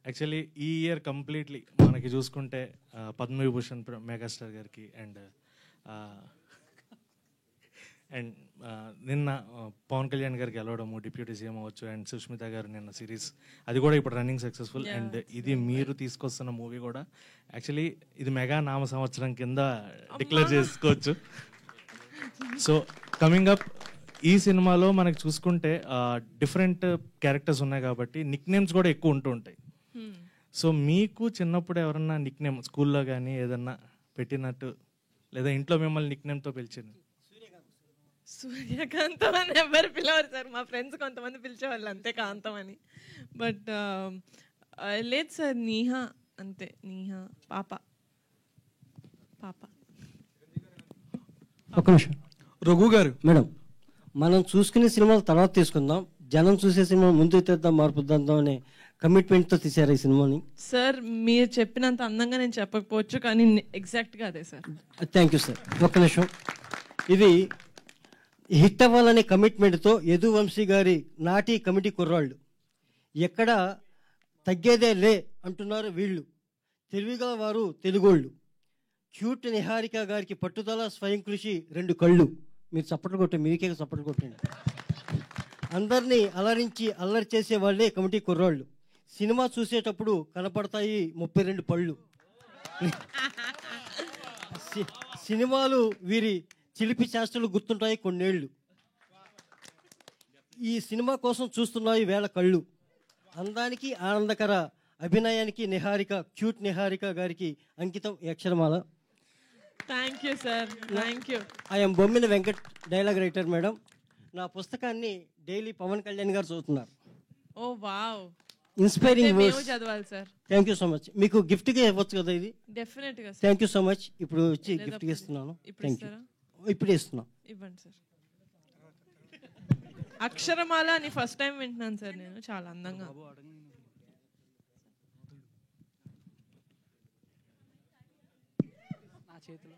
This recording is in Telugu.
యాక్చువల్లీ ఈ ఇయర్ కంప్లీట్లీ మనకి చూసుకుంటే పద్మవిభూషణ్ మెగాస్టార్ గారికి అండ్ నిన్న పవన్ కళ్యాణ్ గారికి గెలవడము, డిప్యూటీ సీఎం అవ్వచ్చు, అండ్ సుష్మిత గారు నిన్న సిరీస్ అది కూడా ఇప్పుడు రన్నింగ్ సక్సెస్ఫుల్. అండ్ ఇది మీరు తీసుకొస్తున్న మూవీ కూడా యాక్చువల్లీ ఇది మెగా నామ సంవత్సరం కింద డిక్లేర్ చేసుకోవచ్చు. సో కమింగ్ అప్ ఈ సినిమాలో మనకి చూసుకుంటే డిఫరెంట్ క్యారెక్టర్స్ ఉన్నాయి కాబట్టి నిక్ నేమ్స్ కూడా ఎక్కువ ఉంటూ ఉంటాయి. సో మీకు చిన్నప్పుడు ఎవరన్నా నిక్ నేమ్ స్కూల్లో కానీ ఏదన్నా పెట్టినట్టు లేదా ఇంట్లో మిమ్మల్ని నిక్ నేమ్తో పిలిచింది? సూర్యకాంతం అని ఎవరు పిలవరు సార్, మా ఫ్రెండ్స్ కొంతమంది పిలిచేవాళ్ళు అంతే, కాంతం అని. బట్ లేదు సార్, నీహా అంతే, నీహా, పాప పాప. ఒక నిమిషం రఘు గారు. మేడం, మనం చూసుకునే సినిమాలు తర్వాత తీసుకుందాం, జనం చూసే సినిమా ముందు తెద్దాం, మార్పుద్దాం అనే కమిట్మెంట్తో తీశారు ఈ సినిమాని. సార్ మీరు చెప్పినంత అందంగా నేను చెప్పకపోవచ్చు, కానీ ఎగ్జాక్ట్గా అదే సార్. Thank you sir. ఒక్క నిమిషం, ఇది హిట్ అవ్వాలనే కమిట్మెంట్తో యదువంశీ గారి నాటి కమిటీ కుర్రాళ్ళు ఎక్కడ తగ్గేదే లే అంటున్నారు వీళ్ళు. తెలివిగా వారు తెలుగోళ్ళు. క్యూట్ నిహారిక గారికి పట్టుదల, స్వయం కృషి, 2 కళ్ళు. మీరు చప్పట్లు కొట్టండి, మీకే చప్పట్లు కొట్టండి. అందరినీ అలరించి అల్లరి చేసే వాళ్ళే కమిటీ కుర్రాళ్ళు. సినిమా చూసేటప్పుడు కనపడతాయి 32 పళ్ళు. సినిమాలు వీరి చిలిపి చేష్టలు గుర్తుంటాయి కొన్నేళ్ళు. ఈ సినిమా కోసం చూస్తున్నాయి వేల కళ్ళు. అందానికి ఆనందకర అభినయానికి నిహారిక, క్యూట్ నిహారిక గారికి అంకితం ఈ అక్షరమాల. Thank you sir, thank you. I'm Bommina Venkat, dialogue writer madam. నా పుస్తకాన్ని డైలీ పవన్ కళ్యాణ్ గారు చదువుతున్నారు. Oh wow, inspiring words. చదవాలి సార్. Thank you so much. మీకు గిఫ్ట్గా ఇవ్వచ్చు కదా ఇది? డెఫినెట్ గా. Thank you so much. ఇప్పుడు వచ్చి గిఫ్ట్గా ఇస్తున్నాను. Thank you. ఇప్పుడు ఇస్తున్నాం. ఇవ్వండి సార్. అక్షరమాల అని ఫస్ట్ టైం వింటున్నాను సార్ నేను, చాలా అందంగా. నా చేతిలో